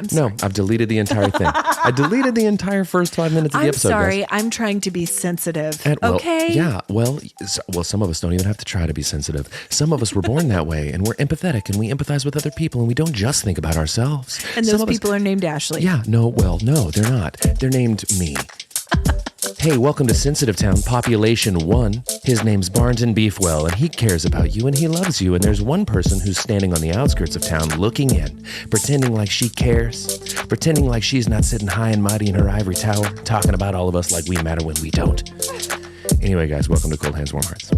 times. No, I've deleted the entire thing. I deleted the entire first 5 minutes of the episode. I'm sorry. Guys. I'm trying to be sensitive. Okay. Yeah. Well, some of us don't even have to try to be sensitive. Some of us were born that way, and we're empathetic, and we empathize with other people, and we don't just think about ourselves. And those people are named Ashley. Yeah. No, they're not. They're named me. Hey, welcome to Sensitive Town, Population 1. His name's Barnton Beefwell, and he cares about you, and he loves you. And there's one person who's standing on the outskirts of town looking in, pretending like she cares, pretending like she's not sitting high and mighty in her ivory tower, talking about all of us like we matter when we don't. Anyway, guys, welcome to Cold Hands, Warm Hearts.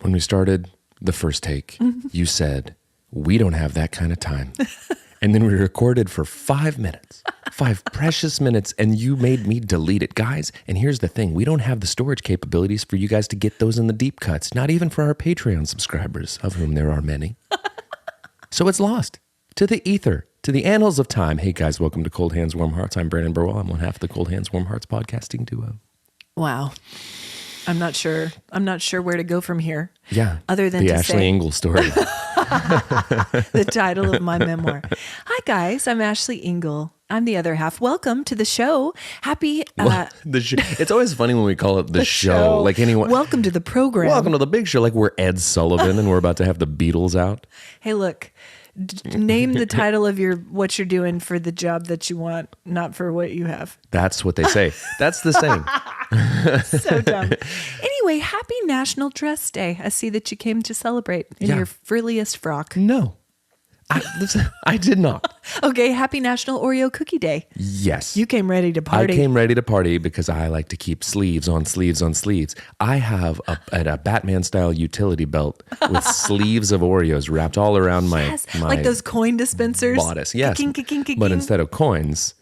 When we started the first take, you said, we don't have that kind of time. And then we recorded for 5 minutes, 5 precious minutes, and you made me delete it. Guys, and here's the thing. We don't have the storage capabilities for you guys to get those in the deep cuts, not even for our Patreon subscribers, of whom there are many. So it's lost to the ether, to the annals of time. Hey, guys, welcome to Cold Hands, Warm Hearts. I'm Brandon Birdwell. I'm one half of the Cold Hands, Warm Hearts podcasting duo. Wow. I'm not sure where to go from here. Yeah. Other than the to Ashley say Engle story. the title of my memoir. Hi guys, I'm Ashley Engle. I'm the other half. Welcome to the show. Happy It's always funny when we call it the show. Like anyone. Welcome to the program. Welcome to the big show. Like we're Ed Sullivan and we're about to have the Beatles out. Hey, look. Name the title of what you're doing for the job that you want, not for what you have. That's what they say. That's the saying. So dumb. Anyway, happy National Dress Day. I see that you came to celebrate in your frilliest frock. No, I did not. Okay, happy National Oreo Cookie Day. Yes. You came ready to party. I came ready to party because I like to keep sleeves on sleeves on sleeves. I have a Batman-style utility belt with sleeves of Oreos wrapped all around my like those coin dispensers. Bodice, yes. Kicking. But instead of coins,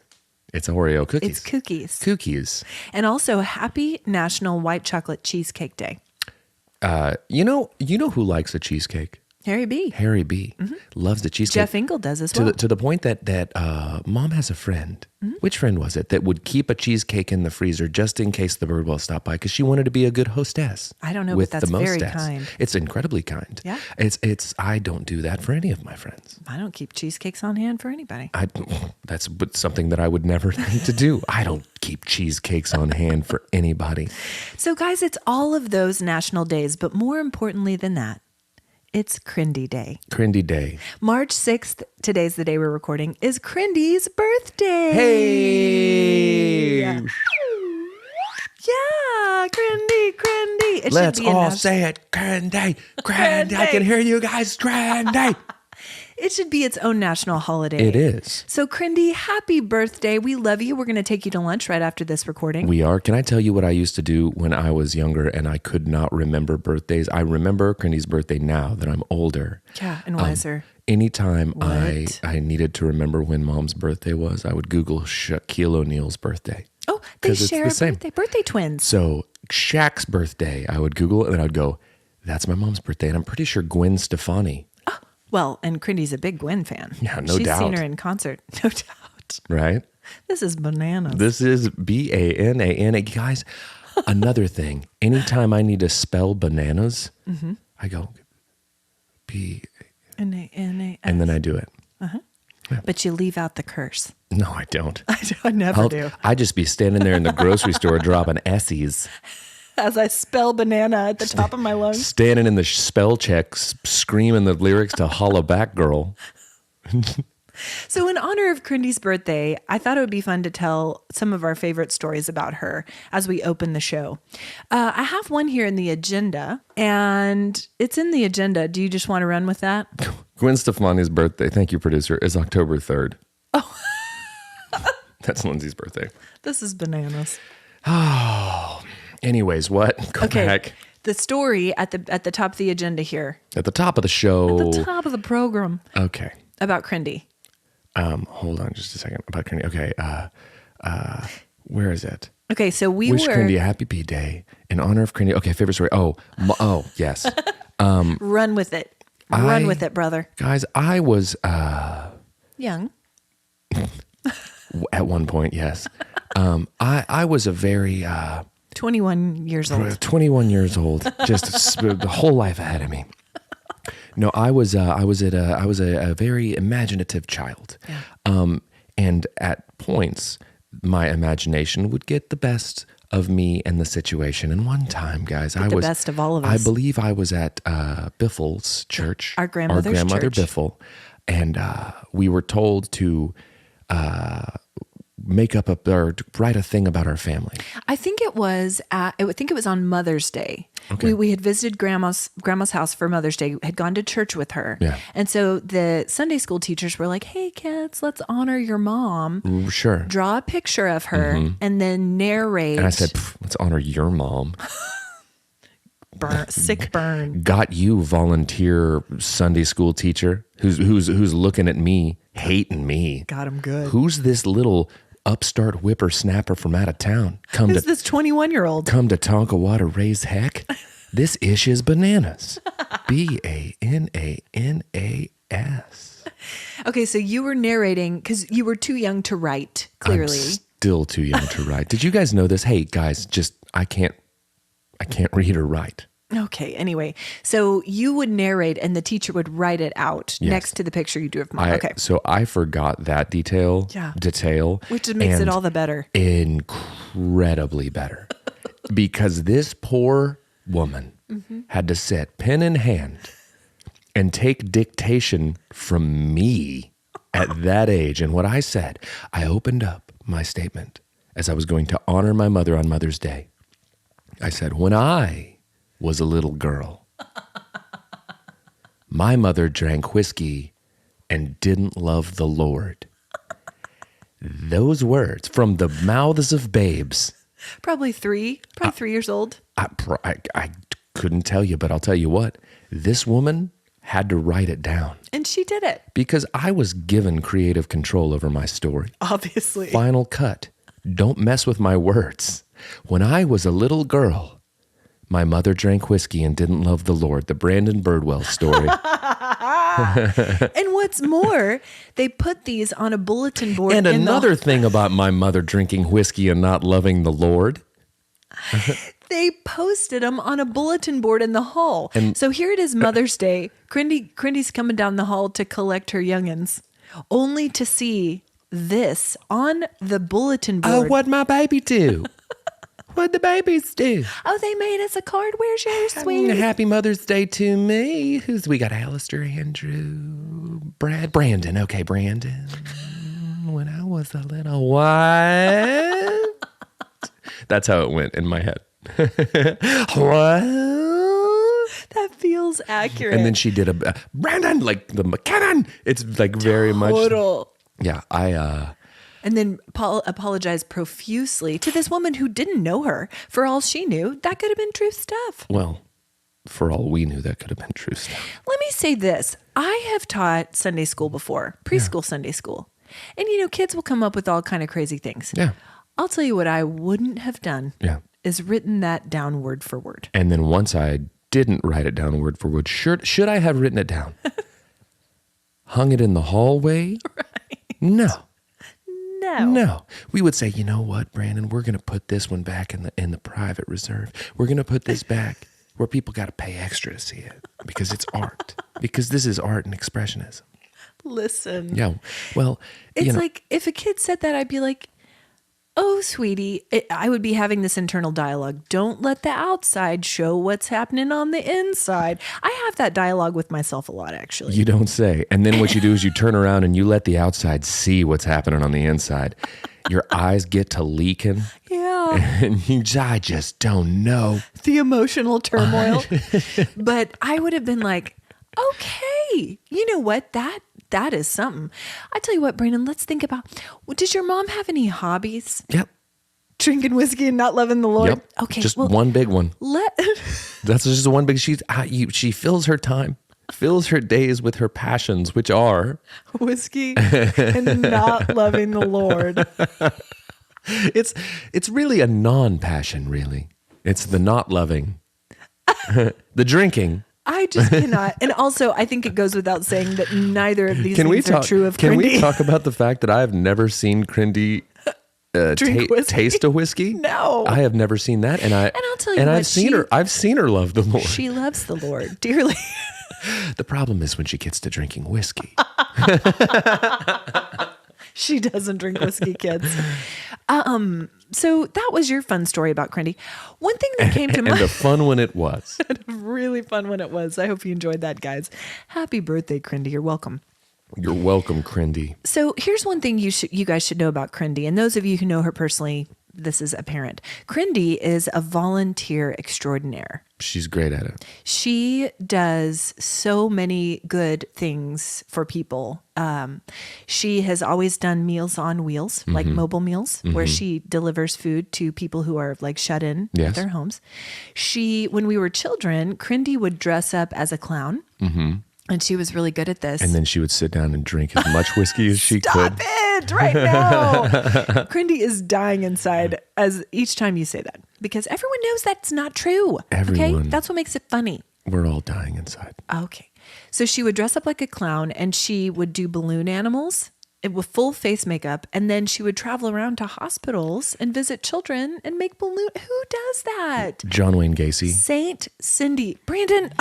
it's Oreo cookies. It's cookies. Cookies. And also happy National White Chocolate Cheesecake Day. You know who likes a cheesecake? Harry B. Harry B. Loves the cheesecake. Jeff Engle does as well. To the point that Mom has a friend. Which friend was it that would keep a cheesecake in the freezer just in case the Birdwell stopped by because she wanted to be a good hostess? I don't know, but that's very kind. It's incredibly kind. Yeah. It's I don't do that for any of my friends. I don't keep cheesecakes on hand for anybody. That's something that I would never think to do. I don't keep cheesecakes on hand for anybody. So guys, it's all of those national days, but more importantly than that, it's Crindy Day. Crindy Day. March 6th, today's the day we're recording, is Crindy's birthday. Hey! Yeah, Crindy. Let's all say it, Crindy. Crindy. I can hear you guys, Crindy. It should be its own national holiday. It is. So, Crindy, happy birthday. We love you. We're going to take you to lunch right after this recording. We are. Can I tell you what I used to do when I was younger and I could not remember birthdays? I remember Crindy's birthday now that I'm older. Yeah, and wiser. Anytime I needed to remember when Mom's birthday was, I would Google Shaquille O'Neal's birthday. Oh, they share a birthday. Birthday twins. So Shaq's birthday, I would Google it and I'd go, that's my mom's birthday. And I'm pretty sure Gwen Stefani. Well, and Crindy's a big Gwen fan. Yeah, no doubt. She's seen her in concert, no doubt. Right? This is bananas. This is BANANA. Guys, another thing. Anytime I need to spell bananas, I go B-A-N-A-N-A-S. And then I do it. Yeah. But you leave out the curse. No, I don't. I never do. I just be standing there in the grocery store dropping S's. As I spell banana at the top of my lungs. Standing in the spell checks, screaming the lyrics to Holla Back Girl. So in honor of Crindy's birthday, I thought it would be fun to tell some of our favorite stories about her as we open the show. I have one here in the agenda, and it's in the agenda. Do you just want to run with that? Gwen Stefani's birthday, thank you, producer, is October 3rd. Oh. That's Lindsay's birthday. This is bananas. Oh, anyways, what? Go back. The story at the top of the agenda here. At the top of the show. At the top of the program. Okay. About Crindy. Hold on just a second. About Crindy. Okay. Where is it? Okay, so Wish Crindy a happy B-Day in honor of Crindy. Okay, favorite story. Oh, yes. Run with it. Run with it, brother. Guys, I was Young. at one point, yes. I was a very 21 years old. 21 years old, just the whole life ahead of me. No, I was a very imaginative child. Yeah. And at points, my imagination would get the best of me and the situation. And one time, guys, I the was best of all of us. I believe I was at Biffle's church, Our grandmother's grandmother church. Biffle, and we were told to make up or write a thing about our family. I think it was on Mother's Day. Okay. We had visited grandma's house for Mother's Day, had gone to church with her. Yeah. And so the Sunday school teachers were like, "Hey kids, let's honor your mom. Sure. Draw a picture of her and then narrate." And I said, let's honor your mom. Sick burn. Got you, volunteer Sunday school teacher who's looking at me, hating me. Got him good. Who's this little upstart whippersnapper from out of town? Who's this 21-year-old? Come to Tonkawa to raise heck? This ish is bananas. BANANAS. Okay, so you were narrating because you were too young to write, clearly. I'm still too young to write. Did you guys know this? Hey guys, I can't read or write. Okay, anyway, so you would narrate and the teacher would write it out next to the picture you do of mom. Okay. So I forgot that detail. Yeah. Which makes it all the better. Incredibly better. Because this poor woman had to sit pen in hand and take dictation from me at that age. And what I said, I opened up my statement as I was going to honor my mother on Mother's Day. I said, when I was a little girl, my mother drank whiskey and didn't love the Lord. Those words from the mouths of babes. Probably 3 years old. I couldn't tell you, but I'll tell you what, this woman had to write it down. And she did it. Because I was given creative control over my story. Obviously. Final cut. Don't mess with my words. When I was a little girl, my mother drank whiskey and didn't love the Lord. The Brandon Birdwell story. And what's more, they put these on a bulletin board. And another thing about my mother drinking whiskey and not loving the Lord. They posted them on a bulletin board in the hall. And so here it is, Mother's Day. Crindy's coming down the hall to collect her youngins, only to see this on the bulletin board. Oh, what'd my baby do? What'd the babies do? Oh, they made us a card. Where's yours, sweetie? Happy Mother's Day to me. We got Alistair, Andrew, Brandon. Okay, Brandon. When I was a little what? That's how it went in my head. What? That feels accurate. And then she did a Brandon, like the McKinnon. It's like very much. Yeah, And then Paul apologized profusely to this woman who didn't know her. For all she knew, that could have been true stuff. Well, for all we knew, that could have been true stuff. Let me say this. I have taught Sunday school before, preschool Sunday school. And, kids will come up with all kind of crazy things. Yeah. I'll tell you what I wouldn't have done is written that down word for word. And then once I didn't write it down word for word, should I have written it down? Hung it in the hallway? Right. No. We would say, you know what, Brandon, we're going to put this one back in the private reserve. We're going to put this back where people got to pay extra to see it because it's art. Because this is art and expressionism. Listen. Yeah. Well, it's like if a kid said that, I'd be like, oh, sweetie, I would be having this internal dialogue. Don't let the outside show what's happening on the inside. I have that dialogue with myself a lot, actually. You don't say. And then what you do is you turn around and you let the outside see what's happening on the inside. Your eyes get to leaking. Yeah. And I just don't know. The emotional turmoil. But I would have been like, okay, you know what? That is something. I tell you what, Brandon, let's think about, does your mom have any hobbies? Yep. Drinking whiskey and not loving the Lord? Yep. Okay. Just one big one. That's just one big, she fills her time, fills her days with her passions, which are whiskey and not loving the Lord. It's really a non-passion, really. It's the not loving, the drinking, I just cannot. And also, I think it goes without saying that neither of these things are true of Can Crindy. we talk about the fact that I have never seen Crindy Drink whiskey? taste a whiskey? No. I have never seen that. And I'll tell you and what, I've seen her love the Lord. She loves the Lord dearly. The problem is when she gets to drinking whiskey. She doesn't drink whiskey, kids. So that was your fun story about Crindy. One thing that came to mind. And a fun one it was. A really fun one it was. I hope you enjoyed that, guys. Happy birthday, Crindy. You're welcome. You're welcome, Crindy. So here's one thing you guys should know about Crindy. And those of you who know her personally, this is apparent. Crindy is a volunteer extraordinaire. She's great at it. She does so many good things for people. She has always done Meals on Wheels, like mobile meals, where she delivers food to people who are like shut in at their homes. When we were children, Crindy would dress up as a clown. And she was really good at this. And then she would sit down and drink as much whiskey as she Stop could. it right now. Crindy is dying inside as each time you say that, because everyone knows that's not true. Everyone. Okay? That's what makes it funny. We're all dying inside. Okay. So she would dress up like a clown and she would do balloon animals with full face makeup. And then she would travel around to hospitals and visit children and make balloon. Who does that? John Wayne Gacy. Saint Cindy. Brandon,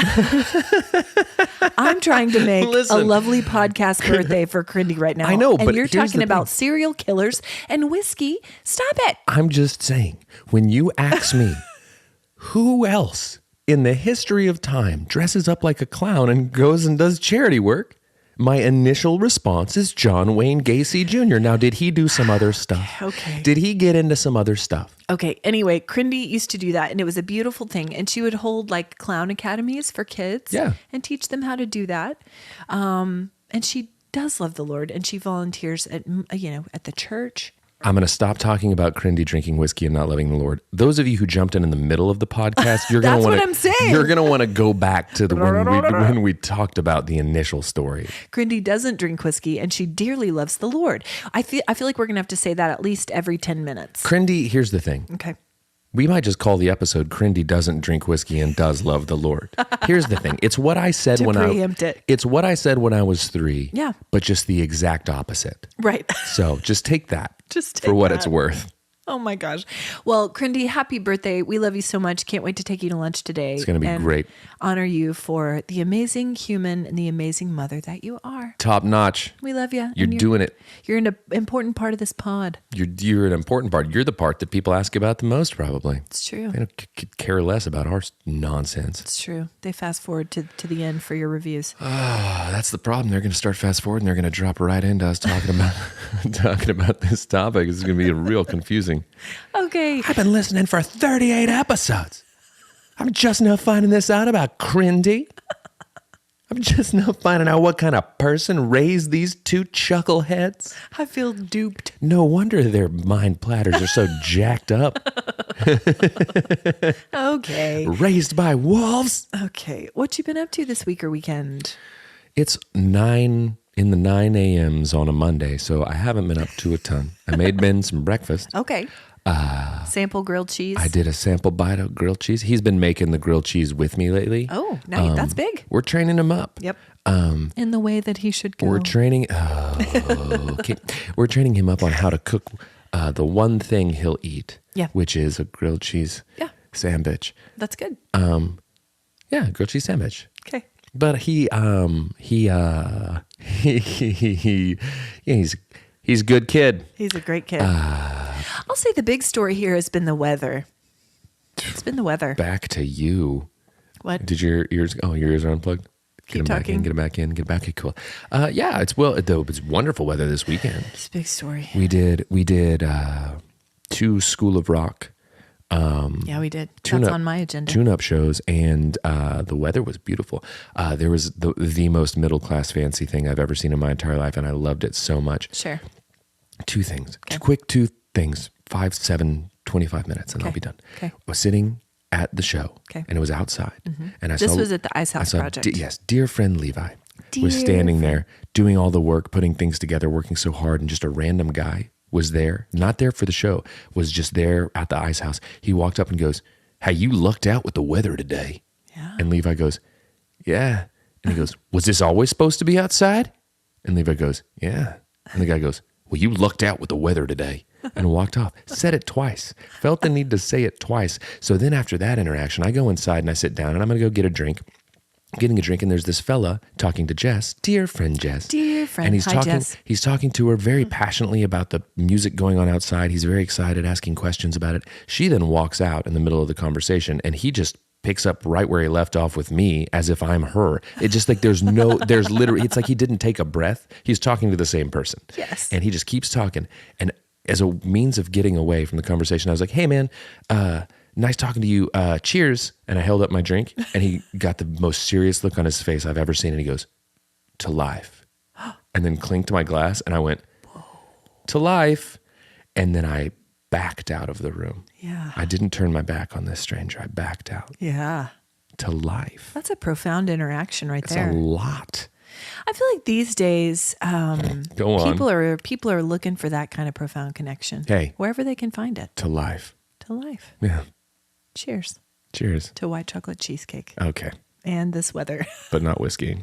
I'm trying to make a lovely podcast birthday for Crindy right now. I know, and but you're here's talking the about thing. serial killers and whiskey. Stop it. I'm just saying, when you ask me, who else in the history of time dresses up like a clown and goes and does charity work? My initial response is John Wayne Gacy Jr. Now, did he do some other stuff? Okay. Did he get into some other stuff? Okay. Anyway, Crindy used to do that, and it was a beautiful thing. And she would hold like clown academies for kids, and teach them how to do that. And she does love the Lord, and she volunteers at the church. I'm going to stop talking about Crindy drinking whiskey and not loving the Lord. Those of you who jumped in the middle of the podcast, you're going to want to. That's what I'm saying. You're going to want to go back to when we talked about the initial story. Crindy doesn't drink whiskey, and she dearly loves the Lord. I feel like we're going to have to say that at least every 10 minutes. Crindy, here's the thing. Okay. We might just call the episode "Crindy Doesn't Drink Whiskey and Does Love the Lord." Here's the thing: it's what I said It's what I said when I was 3. Yeah. But just the exact opposite. Right. So just take that. Just for take what that. it's worth. Oh my gosh. Well, Crindy, happy birthday. We love you so much. Can't wait to take you to lunch today. It's going to be great. Honor you for the amazing human and the amazing mother that you are. Top notch. We love you. You're doing it. You're an important part of this pod. You're an important part. You're the part that people ask about the most, probably. It's true. They don't care less about our nonsense. It's true. They fast forward to the end for your reviews. That's the problem. They're going to start fast forward and they're going to drop right into us talking about this topic. It's going to be real confusing. Okay. I've been listening for 38 episodes. I'm just now finding this out about Crindy. I'm just now finding out what kind of person raised these two chuckleheads. I feel duped. No wonder their mind platters are so jacked up. Okay. Raised by wolves. Okay. What you been up to this week or weekend? It's 9 in the 9 a.m.s on a Monday, so I haven't been up to a ton. I made Ben some breakfast. Okay. Sample grilled cheese. I did a sample bite of grilled cheese. He's been making the grilled cheese with me lately. Oh, nice. That's big. We're training him up. Yep. In the way that he should go. We're training. Okay. We're training him up on how to cook the one thing he'll eat. Yeah. Which is a grilled cheese. Sandwich. That's good. Yeah, grilled cheese sandwich. Okay. But he's a good kid. He's a great kid. I'll say the big story here has been the weather. It's been the weather. Back to you. What? Did your ears? Oh, your ears are unplugged. Keep Get talking. them back in. Get back in. Cool. Yeah, it's wonderful weather this weekend. It's a big story. We did 2 School of Rock. Yeah, we did. That's on my agenda. Tune-up shows, and the weather was beautiful. There was the most middle-class fancy thing I've ever seen in my entire life, and I loved it so much. Sure. 2 things. Okay. Quick 2 things. 5, 7, 25 minutes, and I'll be done. Okay. I was sitting at the show, Okay. and it was outside. And This was at the Ice House Project. Yes, dear friend Levi was Dear standing friend. there doing all the work, putting things together, working so hard, and just a random guy was there, not there for the show, was just there at the Ice House. He walked up and goes, "Hey, you lucked out with the weather today." Yeah. And Levi goes, yeah. And he goes, was this always supposed to be outside? And Levi goes, yeah. And the guy goes, well, you lucked out with the weather today. And walked off. Said it twice. Felt the need to say it twice. So then after that interaction, I go inside and I sit down and I'm going to go get a drink. Getting a drink, and there's this fella talking to Jess, dear friend Jess. Dear friend, and hi, Jess. He's talking to her very passionately about the music going on outside. He's very excited, asking questions about it. She then walks out in the middle of the conversation, and he just picks up right where he left off with me as if I'm her. It's just like there's literally, it's like he didn't take a breath. He's talking to the same person. Yes. And he just keeps talking. And as a means of getting away from the conversation, I was like, hey man, nice talking to you. Cheers. And I held up my drink, and he got the most serious look on his face I've ever seen. And he goes, to life. And then clinked my glass, and I went, to life. And then I backed out of the room. Yeah. I didn't turn my back on this stranger. I backed out. Yeah. To life. That's a profound interaction right That's there. a lot. I feel like these days, Go on. people are looking for that kind of profound connection. Hey. Wherever they can find it. To life. To life. Yeah. Cheers. Cheers. To white chocolate cheesecake. Okay. And this weather. But not whiskey.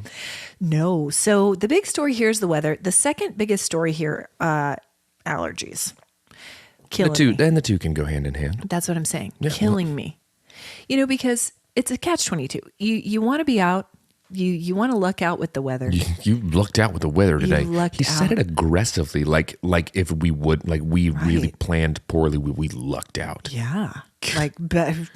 No. So the big story here is the weather. The second biggest story here, allergies. Killing me. The two can go hand in hand. That's what I'm saying. Yeah, Killing me. Because it's a catch-22. You want to be out. You want to luck out with the weather. You lucked out with the weather today. Lucked He said out. it aggressively, like if we would, like we really Right. planned poorly, we lucked out. Yeah. Like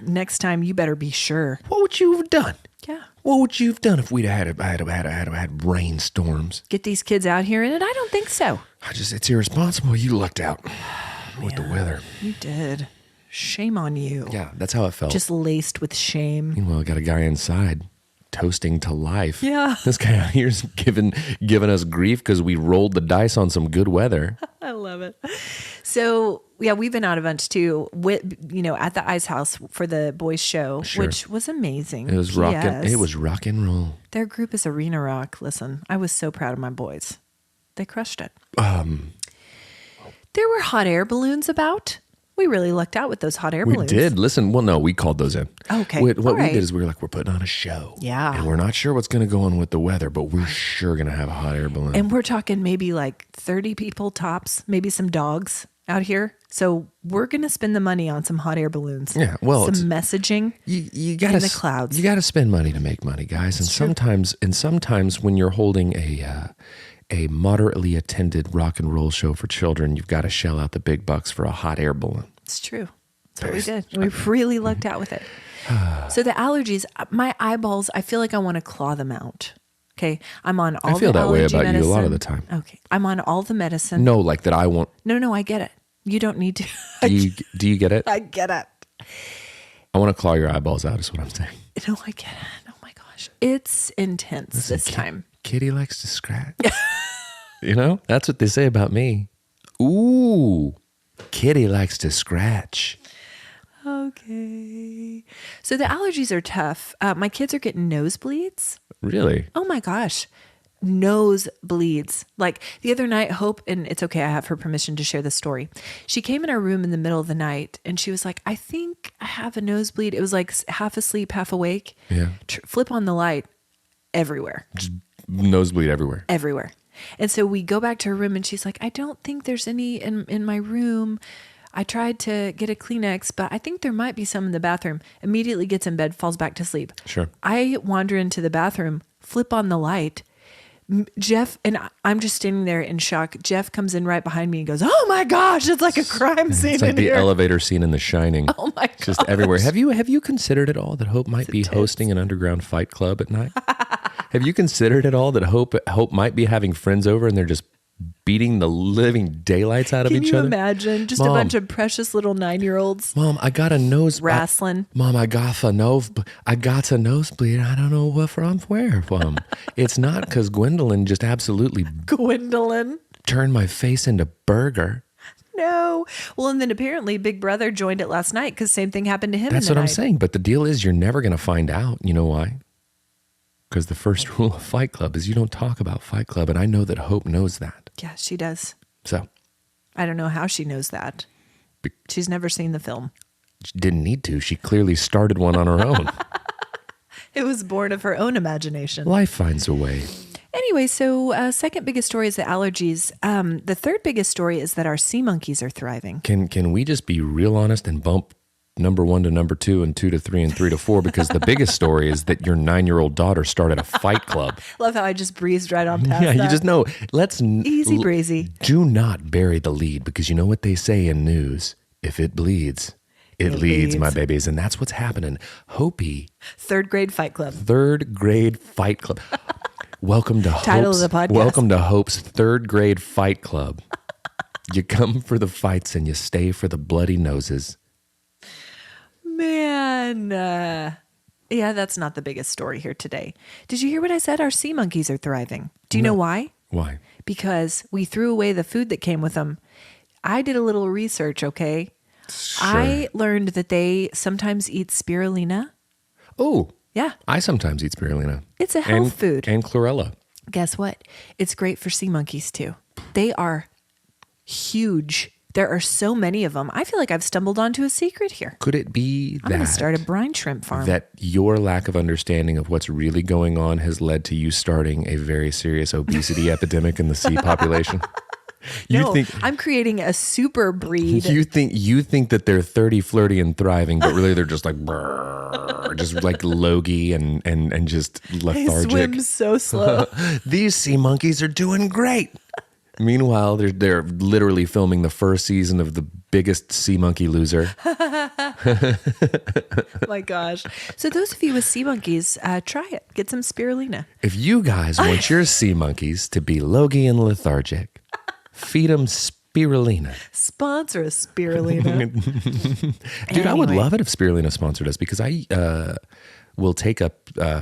next time you better be sure. What would you have done? Yeah. What would you have done if we'd had rainstorms? Get these kids out here in it? I don't think so. It's irresponsible. You lucked out with the weather. You did. Shame on you. Yeah, that's how it felt. Just laced with shame. Meanwhile, I got a guy inside toasting to life. Yeah. This guy out here's giving us grief because we rolled the dice on some good weather. I love it. So, yeah, we've been out a bunch too, at the Ice House for the boys' show, Sure. which was amazing. It was rock and roll. Their group is Arena Rock. Listen, I was so proud of my boys. They crushed it. There were hot air balloons about. We really lucked out with those hot air balloons. We did. Listen, well, no, we called those in. Okay. What All we right. did is we were like, we're putting on a show. Yeah. And we're not sure what's going to go on with the weather, but we're sure going to have a hot air balloon. And we're talking maybe like 30 people tops, maybe some dogs out here. So we're going to spend the money on some hot air balloons. Yeah, well, some messaging you gotta in the clouds. You got to spend money to make money, guys. And sometimes when you're holding a moderately attended rock and roll show for children, you've got to shell out the big bucks for a hot air balloon. It's true. That's what we did. We really lucked out with it. So the allergies, my eyeballs, I feel like I want to claw them out. Okay. I'm on all the I feel that way allergy about medicine. you a lot of the time. Okay. I'm on all the medicine. No, like that I won't. No, I get it. You don't need to. Do you get it? I get it. I want to claw your eyeballs out is what I'm saying. No, I get it. Oh my gosh. It's intense this time. Kitty likes to scratch. That's what they say about me. Ooh, Kitty likes to scratch. Okay. So the allergies are tough. My kids are getting nosebleeds. Really? Oh my gosh. Nosebleeds. Like the other night, Hope, and it's okay, I have her permission to share this story. She came in our room in the middle of the night and she was like, I think I have a nosebleed. It was like half asleep, half awake. Yeah. Flip on the light. Everywhere. Just nosebleed everywhere. Everywhere. And so we go back to her room and she's like, I don't think there's any in my room. I tried to get a Kleenex, but I think there might be some in the bathroom. Immediately gets in bed, falls back to sleep. Sure. I wander into the bathroom, flip on the light. Jeff, and I'm just standing there in shock. Jeff comes in right behind me and goes, oh my gosh, it's like a crime scene It's like in the here. elevator scene in The Shining. Oh my gosh. Just everywhere. Have you considered at all that Hope might be hosting an underground fight club at night? Have you considered at all that Hope might be having friends over and they're just beating the living daylights out of Can each you other? imagine? Just a Mom. bunch of precious little 9-year-olds Mom, I got a nose. wrestling. Mom, I got a nosebleed. I don't know where from. It's not because Gwendolyn just absolutely Gwendolyn. turned my face into burger. No. Well, and then apparently Big Brother joined it last night because same thing happened to him. That's in the what I'm night. saying. But the deal is you're never going to find out. You know why? Because the first rule of Fight Club is you don't talk about Fight Club. And I know that Hope knows that. Yeah, she does. So I don't know how she knows that. She's never seen the film. she didn't need to. She clearly started one on her own. It was born of her own imagination. Life finds a way. Anyway, so second biggest story is the allergies. The third biggest story is that our sea monkeys are thriving. Can we just be real honest and bump number 1 to number 2 and 2 to 3 and 3 to 4? Because the biggest story is that your 9-year-old daughter started a fight club. Love how I just breezed right on past that. You just know. Easy breezy. Do not bury the lead, because you know what they say in news: if it bleeds, it leads, my babies. And that's what's happening. Hopi. Third grade fight club. Third grade fight club. Welcome to Title Hope's, of the podcast. Welcome to Hope's third grade fight club. You come for the fights and you stay for the bloody noses. Man. Yeah, that's not the biggest story here today. Did you hear what I said? Our sea monkeys are thriving. Do you know why? Why? Because we threw away the food that came with them. I did a little research, okay? Sure. I learned that they sometimes eat spirulina. Oh, Yeah. I sometimes eat spirulina. It's a health food. And chlorella. Guess what? It's great for sea monkeys too. They are huge. There are so many of them. I feel like I've stumbled onto a secret here. Could it be I'm going to start a brine shrimp farm. that your lack of understanding of what's really going on has led to you starting a very serious obesity epidemic in the sea population? I'm creating a super breed. You think that they're 30, flirty, and thriving, but really they're just like brrr, just like logy and just They lethargic. swim so slow. These sea monkeys are doing great. Meanwhile, they're literally filming the first season of the biggest sea monkey loser. My gosh. So those of you with sea monkeys, try it. Get some spirulina. If you guys want your sea monkeys to be logy and lethargic, feed them spirulina. Sponsor a spirulina. Dude, I would Anyway. love it if spirulina sponsored us, because I will take a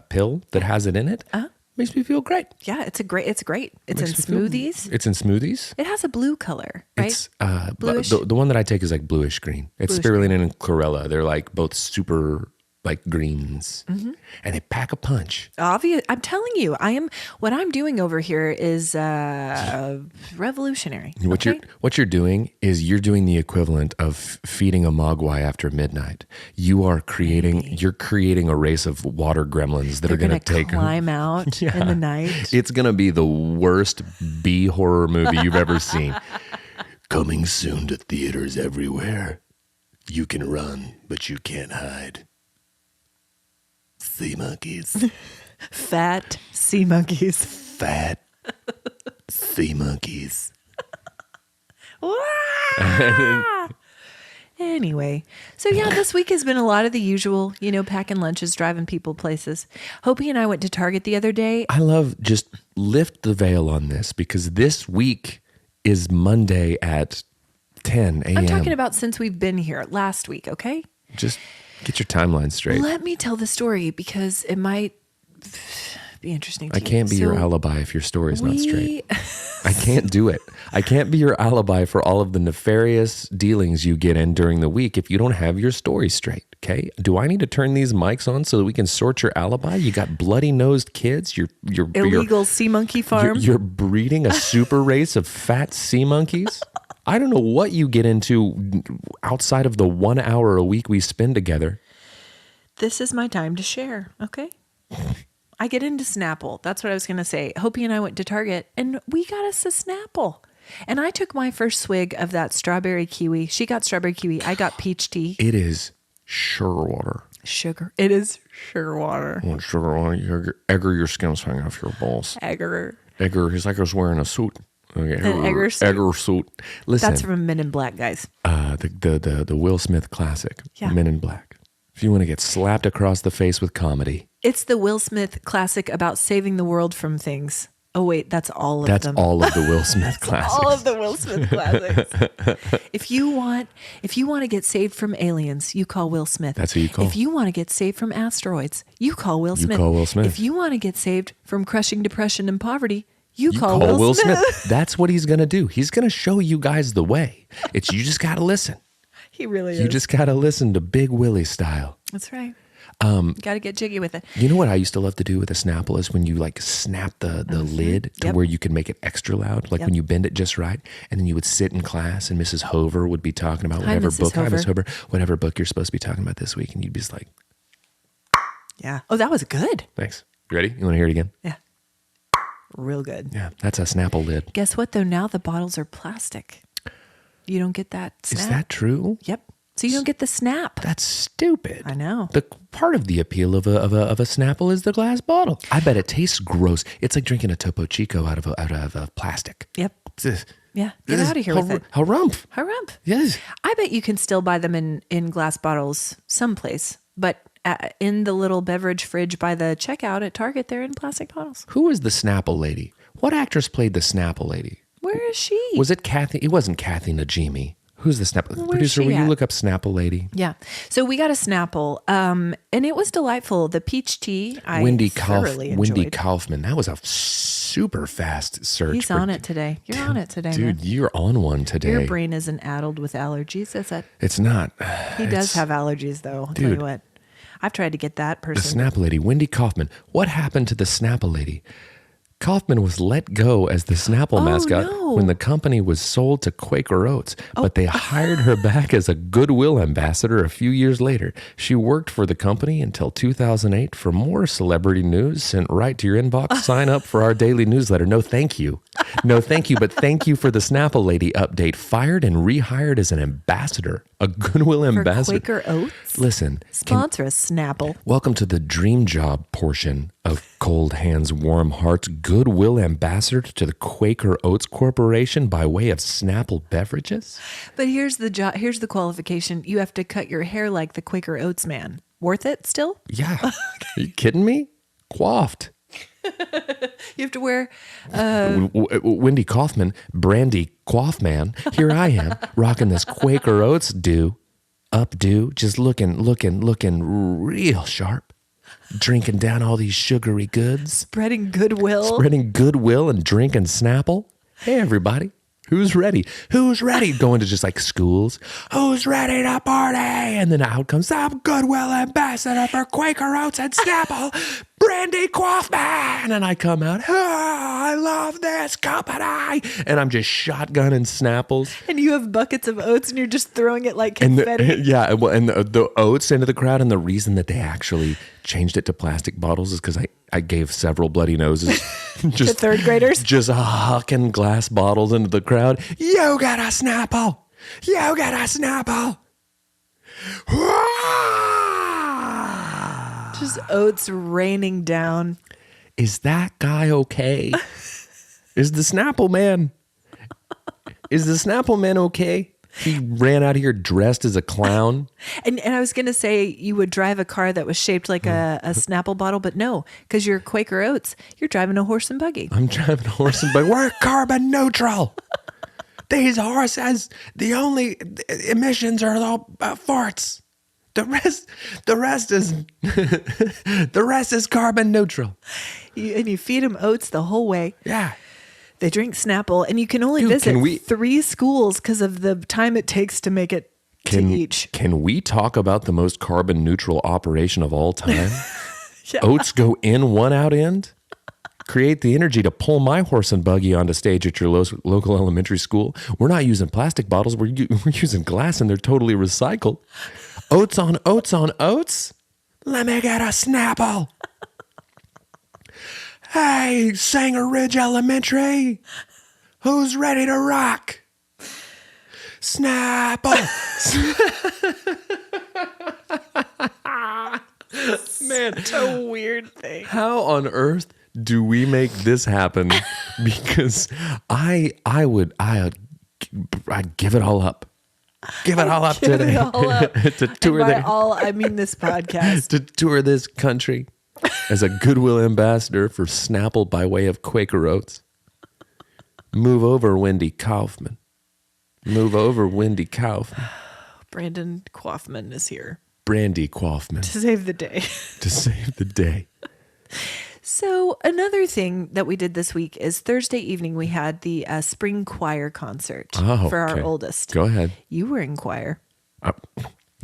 pill that has it in it. Makes me feel great. Yeah, it's great. It's in Makes me feel- smoothies. It's in smoothies. It has a blue color, right? It's Bluish? the one that I take is like bluish green. It's Bluish spirulina and chlorella. They're like both super like greens, and they pack a punch. Obvious. I'm telling you, what I'm doing over here is revolutionary. What you're doing is you're doing the equivalent of feeding a mogwai after midnight. You're creating a race of water gremlins that They're are going gonna to take climb out in the night. It's going to be the worst B horror movie you've ever seen. Coming soon to theaters everywhere. You can run, but you can't hide. Sea monkeys. Fat sea monkeys. Fat sea monkeys. Anyway, so yeah, this week has been a lot of the usual, packing lunches, driving people places. Hopi and I went to Target the other day. I love, just lift the veil on this, because this week is Monday at 10 a.m. I'm talking about since we've been here last week, okay? Just get your timeline straight. Let me tell the story because it might be interesting to I you. can't be your So alibi if your story's not straight. we- I can't do it. I can't be your alibi for all of the nefarious dealings you get in during the week if you don't have your story straight, okay? Do I need to turn these mics on so that we can sort your alibi? You got bloody-nosed kids. You're Illegal sea monkey farm. You're breeding a super race of fat sea monkeys? I don't know what you get into outside of the 1 hour a week we spend together. This is my time to share, okay? I get into Snapple. That's what I was going to say. Hopi and I went to Target and we got us a Snapple. And I took my first swig of that strawberry kiwi. She got strawberry kiwi. I got peach tea. It is sugar water. Sugar. It is sugar water. When sugar water, Egger, your skin's hanging off your balls. Egger. Egger, he's like I was wearing a suit. Okay, An Egger suit? Egger suit. Listen, That's from Men in Black, guys. the Will Smith classic, Yeah. Men in Black. If you want to get slapped across the face with comedy, It's the Will Smith classic about saving the world from things. Oh, wait, that's all of that's them. all of the Will Smith classics. All of the Will Smith classics. If you want to get saved from aliens, you call Will Smith. That's who you call. If you want to get saved from asteroids, you call Will Smith. call Will Smith. If you want to get saved from crushing depression and poverty, you You call Will Smith. That's what he's going to do. He's going to show you guys the way. You just got to listen. He really You is. just got to listen to Big Willie style. That's right. Got to get jiggy with it. You know what I used to love to do with a Snapple is when you like snap the lid to Yep. where you can make it extra loud, like Yep. when you bend it just right, and then you would sit in class and Mrs. Hover would be talking about Hi, whatever Mrs. book, Hover. Hi, Miss Hover, whatever book you're supposed to be talking about this week, and you'd be just like, Yeah. Oh, that was good. Thanks. You ready? You want to hear it again? Yeah. Real good. Yeah, that's a Snapple lid. Guess what, though? Now the bottles are plastic. You don't get that snap. Is that true? Yep. So you don't get the snap. That's stupid. I know. The part of the appeal of a Snapple is the glass bottle. I bet it tastes gross. It's like drinking a Topo Chico out of a plastic. Yep. Ugh. Yeah. Get out of here with it. Harumph. Harump. Yes. I bet you can still buy them in glass bottles someplace, but in the little beverage fridge by the checkout at Target, they're in plastic bottles. Who is the Snapple lady? What actress played the Snapple lady? Where is she? Was it Kathy? It wasn't Kathy Najimy. Who's the Snapple? Where's Producer, she will you at? look up Snapple lady? Yeah. So we got a Snapple, and it was delightful. The peach tea, I thoroughly enjoyed. Wendy Kaufman. That was a super fast search. He's on it today. You're on it today, Dude, man. you're on one today. Your brain isn't addled with allergies, is it? It's not. He does have allergies, though. I'll tell you what. I've tried to get that The person. Snapple lady, Wendy Kaufman. What happened to the Snapple lady? Kaufman was let go as the Snapple mascot no. when the company was sold to Quaker Oats, but they hired her back as a goodwill ambassador a few years later. She worked for the company until 2008. For more celebrity news sent right to your inbox, sign up for our daily newsletter. No, thank you. No, thank you, but thank you for the Snapple lady update. Fired and rehired as an ambassador, a goodwill For ambassador. Quaker Oats? Listen, Sponsor us, Snapple. welcome to the dream job portion of Cold Hands, Warm Hearts, goodwill ambassador to the Quaker Oats Corporation by way of Snapple beverages. But here's the job. Here's the qualification. You have to cut your hair like the Quaker Oats man. Worth it still? Yeah. Are you kidding me? Coiffed. You have to wear. Wendy Kaufman, Brandy Quaffman. Here I am, rocking this Quaker Oats updo, just looking real sharp. Drinking down all these sugary goods. Spreading goodwill. Spreading goodwill and drinking Snapple. Hey, everybody. Who's ready? Who's ready? Going to just like schools. Who's ready to party? And then out comes some goodwill ambassador for Quaker Oats and Snapple, Brandy Quaffman. And I come out, oh, I love this company. And I'm just shotgunning Snapples. And you have buckets of oats and you're just throwing it like And confetti. the oats into the crowd. And the reason that they actually changed it to plastic bottles is because I gave several bloody noses. To third graders? Just hucking glass bottles into the crowd. You got a Snapple. You got a Snapple. Just oats raining down. Is that guy okay? Is the Snapple man? Is the Snapple man okay? He ran out of here dressed as a clown. And I was going to say you would drive a car that was shaped like a Snapple bottle, but no, because you're Quaker Oats. You're driving a horse and buggy. I'm driving a horse and buggy. We're carbon neutral. These horses, the only emissions are the farts. The rest is carbon neutral. And you feed them oats the whole way. Yeah. They drink Snapple, and you can only visit 3 schools because of the time it takes to make it to each. Can we talk about the most carbon neutral operation of all time? Yeah. Oats go in, one out end. Create the energy to pull my horse and buggy onto stage at your local elementary school. We're not using plastic bottles. We're using glass, and they're totally recycled. Oats on oats on oats. Let me get a Snapple. Hey, Sanger Ridge Elementary. Who's ready to rock? Snapple. Man, It's a weird thing. how on earth do we make this happen? Because I'd give it all up. Give it all up Give today. it all up. To tour And by the- all, I mean this podcast. to tour this country as a goodwill ambassador for Snapple by way of Quaker Oats. Move over, Wendy Kaufman. Move over, Wendy Kaufman. Brandon Quaffman is here Brandy Kaufman to save the day. to save the day. So another thing that we did this week is Thursday evening we had the spring choir concert for our okay. oldest. Go ahead. You were in choir.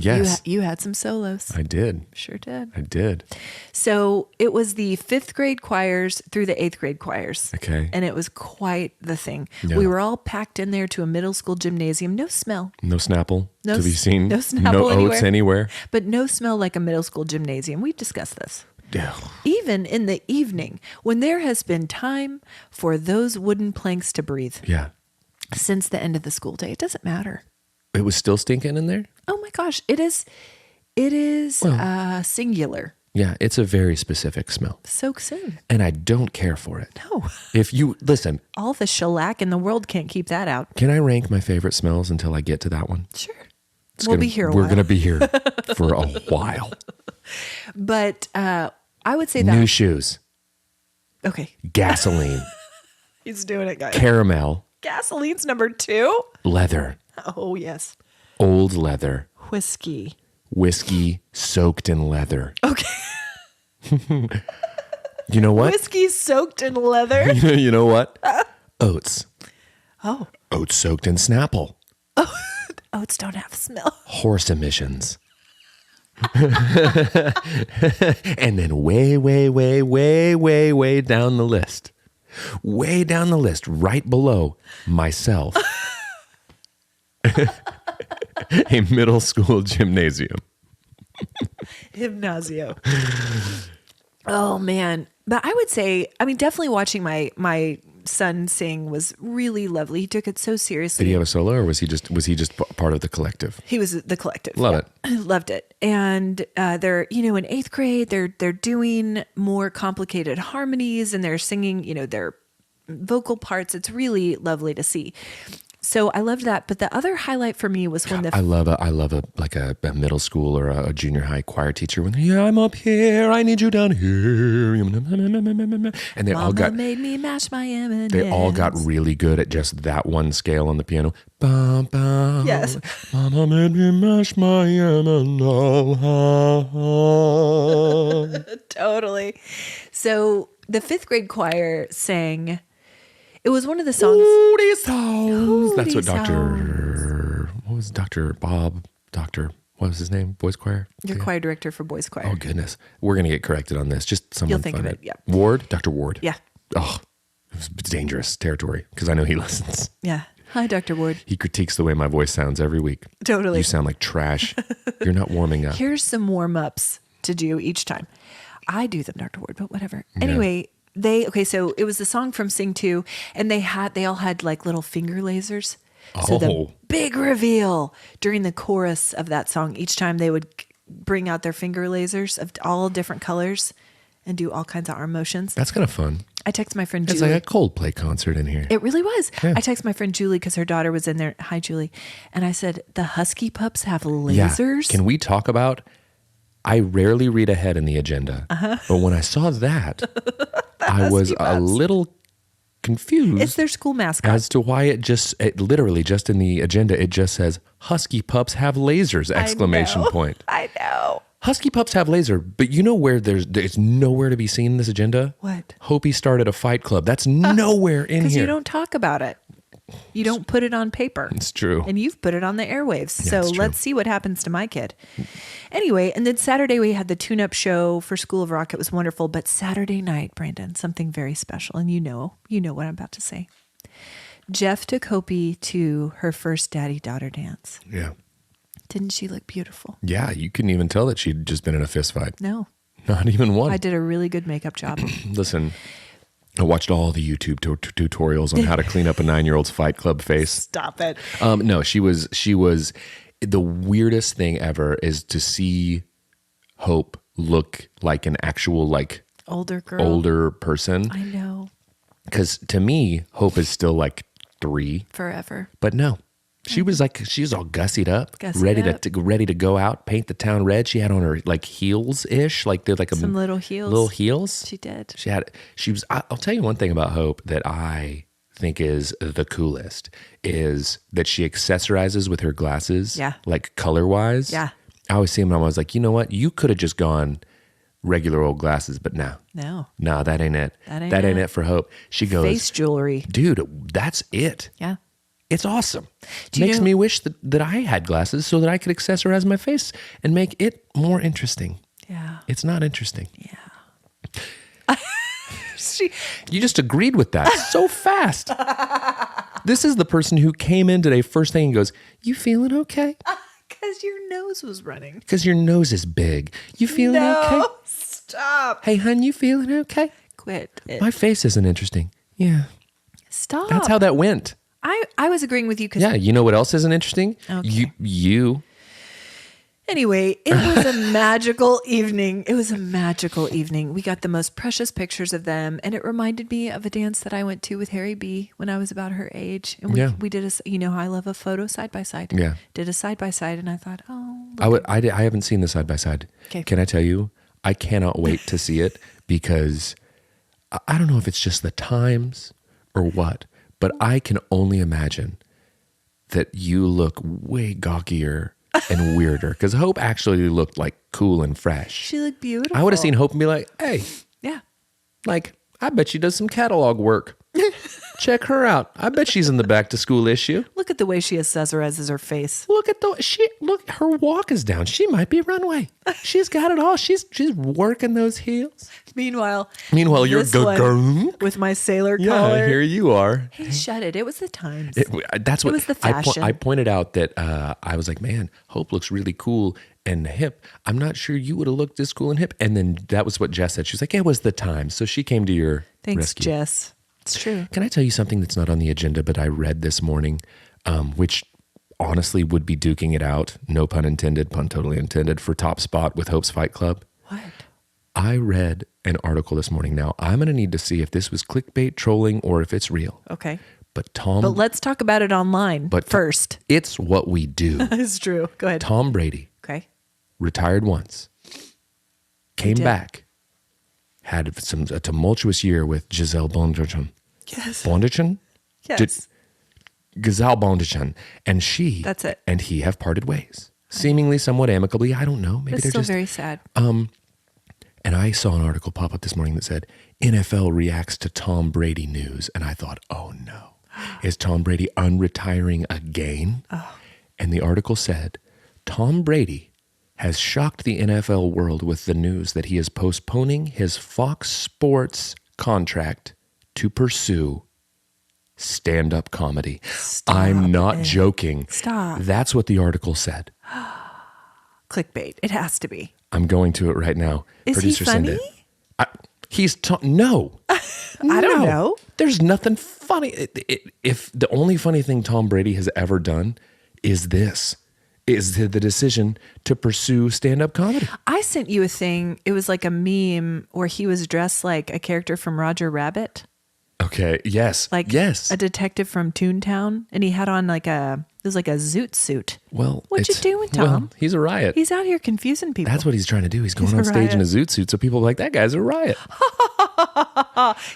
Yes. You had some solos. I did. Sure did. I did. So it was the 5th grade choirs through the 8th grade choirs. Okay. And it was quite the thing. Yeah. We were all packed in there to a middle school gymnasium. No smell, No Snapple No to be s- seen. no Snapple No oats anywhere. but no smell like a middle school gymnasium. We discussed this. Yeah. Even in the evening, when there has been time for those wooden planks to breathe Yeah. since the end of the school day, it doesn't matter. It was still stinking in there? Oh my gosh, it is singular. Yeah, it's a very specific smell. Soaks in. And I don't care for it. No. If you, listen, All the shellac in the world can't keep that out. can I rank my favorite smells until I get to that one? Sure. We're While. going to be here for a while. But I would say that. New shoes, Okay. gasoline, He's doing it, guys. caramel, Gasoline's number 2. leather, Oh, yes. old leather, Whiskey. whiskey soaked in leather. Okay. You know what? Whiskey soaked in leather. You know what? Oats. Oh. Oats soaked in Snapple. Oats don't have smell. Horse emissions. And then way down the list. Way down the list, right below myself. A middle school gymnasium. Gymnasio. Oh, man. But I would say, I mean, definitely watching my son sing was really lovely. He took it so seriously. Did he have a solo, or was he just part of the collective? He was the collective. Love it. Loved it. And they're, in 8th grade, they're doing more complicated harmonies and they're singing, their vocal parts. It's really lovely to see. So I loved that. But the other highlight for me was when I love a middle school or a junior high choir teacher when I'm up here, I need you down here, and they all got made me mash my M&Ms. They all got really good at just that one scale on the piano. Bum, bum, Yes. Mama made me mash my M&Ms. Totally. So the 5th grade choir sang. It was one of the songs. Hootie songs. That's what Hootie what was his name? Boys choir? Your choir director for boys choir. Oh, goodness. We're going to get corrected on this. Just someone You'll think find of it, yeah. Ward? Dr. Ward. Yeah. Oh, it was dangerous territory because I know he listens. Yeah. Hi, Dr. Ward. He critiques the way my voice sounds every week. Totally. You sound like trash. You're not warming up. Here's some warm-ups to do each time. I do them, Dr. Ward, but whatever. Anyway, so it was the song from Sing 2, and they all had like little finger lasers. So the big reveal during the chorus of that song, each time they would bring out their finger lasers of all different colors and do all kinds of arm motions. That's kind of fun. I text my friend It's Julie. like a Coldplay concert in here. It really was. Yeah. I text my friend Julie because her daughter was in there. Hi, Julie. And I said, the Husky pups have lasers? Yeah. Can we talk about, I rarely read ahead in the agenda, but when I saw that, I was a little confused. It's their school mascot. As to why it literally just in the agenda, it just says, Husky pups have lasers, exclamation point. I know. Husky pups have laser, but you know where it's nowhere to be seen in this agenda? What? Hopi started a fight club. That's nowhere in Because here. you don't talk about it. You don't put it on paper. It's true. And you've put it on the airwaves. Yeah, So it's true. let's see what happens to my kid. Anyway, and then Saturday we had the tune-up show for School of Rock. It was wonderful. But Saturday night, Brandon, something very special. And you know what I'm about to say. Jeff took Hopi to her first daddy-daughter dance. Yeah. Didn't she look beautiful? Yeah, you couldn't even tell that she'd just been in a fist fight. No. Not even one. I did a really good makeup job. Listen, I watched all the YouTube tutorials on how to clean up a 9-year-old's Fight Club face. Stop it. No, she was the weirdest thing ever is to see Hope look like an actual older person. I know. Because to me, Hope is still like 3. Forever. But no. She was all gussied up, Gussied ready to go out, paint the town red. She had on her like heels-ish, like they're like Some little heels. Little heels. She did. I'll tell you one thing about Hope that I think is the coolest is that she accessorizes with her glasses. Yeah. Like color-wise. Yeah. I always see them and I was like, you know what? You could have just gone regular old glasses, but no. No, that ain't it. That ain't it for Hope. She goes, Face jewelry. dude, that's it. Yeah. It's awesome. Do you Makes know- me wish that I had glasses so that I could accessorize my face and make it more interesting. Yeah. It's not interesting. Yeah. You just agreed with that so fast. This is the person who came in today first thing and goes, "You feeling okay?" Because your nose was running. Because your nose is big. You feeling okay? Stop. Hey, hun, you feeling okay? Quit it. My face isn't interesting. Yeah. Stop. That's how that went. I was agreeing with you because Yeah. You know what else isn't interesting? Okay. You. Anyway, it was a magical evening. It was a magical evening. We got the most precious pictures of them, and it reminded me of a dance that I went to with Harry B when I was about her age. And we did you know how I love a photo side by side. Yeah. Did a side by side, and I thought, oh, I haven't seen the side by side. Okay. Can I tell you? I cannot wait to see it because I don't know if it's just the times or what, but I can only imagine that you look way gawkier and weirder because Hope actually looked like cool and fresh. she looked beautiful. I would have seen Hope and be like, "Hey, Yeah. like, I bet she does some catalog work. Check her out. I bet she's in the back to school issue. Look at the way she accessorizes her face. Look at look, her walk is down. She might be runway. She's got it all. She's working those heels. Meanwhile, You're this one with my sailor collar. here you are. Hey, shut it. It was the times. That's what was the fashion. I pointed out that I was like, man, Hope looks really cool and hip. I'm not sure you would have looked this cool and hip. And then that was what Jess said. She was like, it was the time. So she came to your Thanks, rescue. Jess. It's true. Can I tell you something that's not on the agenda, but I read this morning, which honestly would be duking it out, no pun intended, pun totally intended, for top spot with Hope's Fight Club. What? I read an article this morning. Now, I'm going to need to see if this was clickbait trolling or if it's real. Okay. But let's talk about it online first. It's what we do. It's true. Go ahead. Tom Brady Okay. retired once, came did. back, had a tumultuous year with Giselle Bonderchon. Yes. Bonderchon? Yes. Giselle Bonderchon. And she That's it. and he have parted ways. Seemingly somewhat amicably. I don't know. Maybe It's they're still just very sad. And I saw an article pop up this morning that said, NFL reacts to Tom Brady news. And I thought, oh no. Is Tom Brady unretiring again? Oh. And the article said, Tom Brady has shocked the NFL world with the news that he is postponing his Fox Sports contract to pursue stand-up comedy. Stop I'm not it. joking. Stop. That's what the article said. Clickbait. It has to be. I'm going to it right now. Is Producer he funny? Cindy. No. I don't know. There's nothing funny. If the only funny thing Tom Brady has ever done is the decision to pursue stand-up comedy. I sent you a thing. It was like a meme where he was dressed like a character from Roger Rabbit. Okay. Yes. Like yes. a detective from Toontown. And he had on it was like a zoot suit. Well, what you doing, Tom? Well, he's a riot. He's out here confusing people. That's what he's trying to do. He's going He's on a stage in a riot. zoot suit, so people are like, that guy's a riot.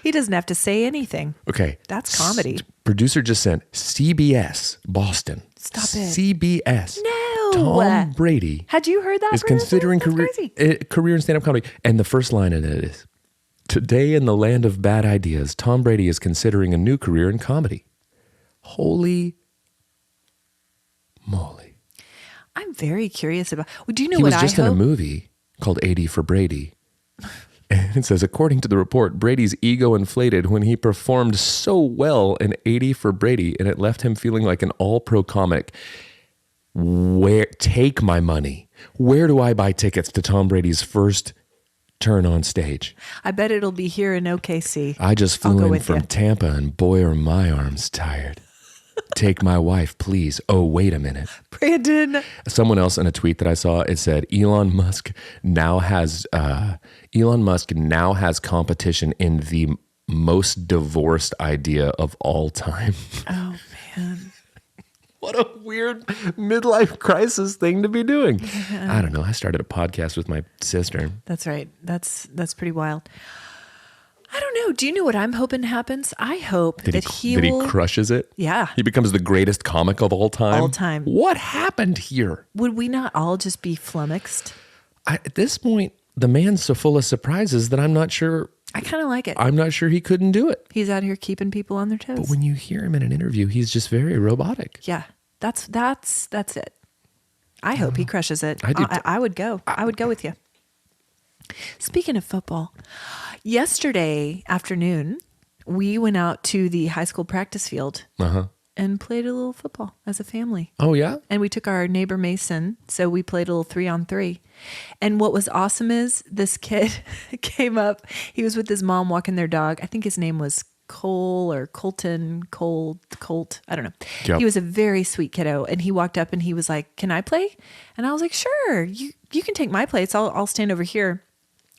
He doesn't have to say anything. Okay. That's comedy. Producer just sent CBS Boston. Stop it. CBS. No. Tom Brady Had you heard that? is producer? considering That's crazy. career in stand-up comedy. And the first line in it is, today in the land of bad ideas, Tom Brady is considering a new career in comedy. Holy moly. I'm very curious about. Well, do you know He what was just I in a hope? movie called 80 for Brady. And it says, according to the report, Brady's ego inflated when he performed so well in 80 for Brady, and it left him feeling like an all-pro comic. Take my money. Where do I buy tickets to Tom Brady's first turn on stage? I bet it'll be here in OKC. I just I'll go flew in with from you. Tampa, and boy, are my arms tired. Take my wife, please. Oh, wait a minute. Brandon. Someone else in a tweet that I saw, it said Elon Musk now has competition in the most divorced idea of all time. Oh man. What a weird midlife crisis thing to be doing. I don't know. I started a podcast with my sister. That's right. That's pretty wild. I don't know. Do you know what I'm hoping happens? I hope that he he will. crushes it. Yeah. He becomes the greatest comic of all time. All time. What happened here? Would we not all just be flummoxed? At this point, the man's so full of surprises that I'm not sure I kind of like it. I'm not sure he couldn't do it. He's out here keeping people on their toes. But when you hear him in an interview, he's just very robotic. Yeah, that's it. I hope he crushes it. I do. I would go. I would go with you. Speaking of football, yesterday afternoon, we went out to the high school practice field and played a little football as a family. Oh, yeah? And we took our neighbor Mason, so we played a little 3-on-3. And what was awesome is this kid came up. He was with his mom walking their dog. I think his name was Cole or Colton, Colt. I don't know. Yep. He was a very sweet kiddo. And he walked up and he was like, "Can I play?" And I was like, "Sure, you can take my place. I'll stand over here."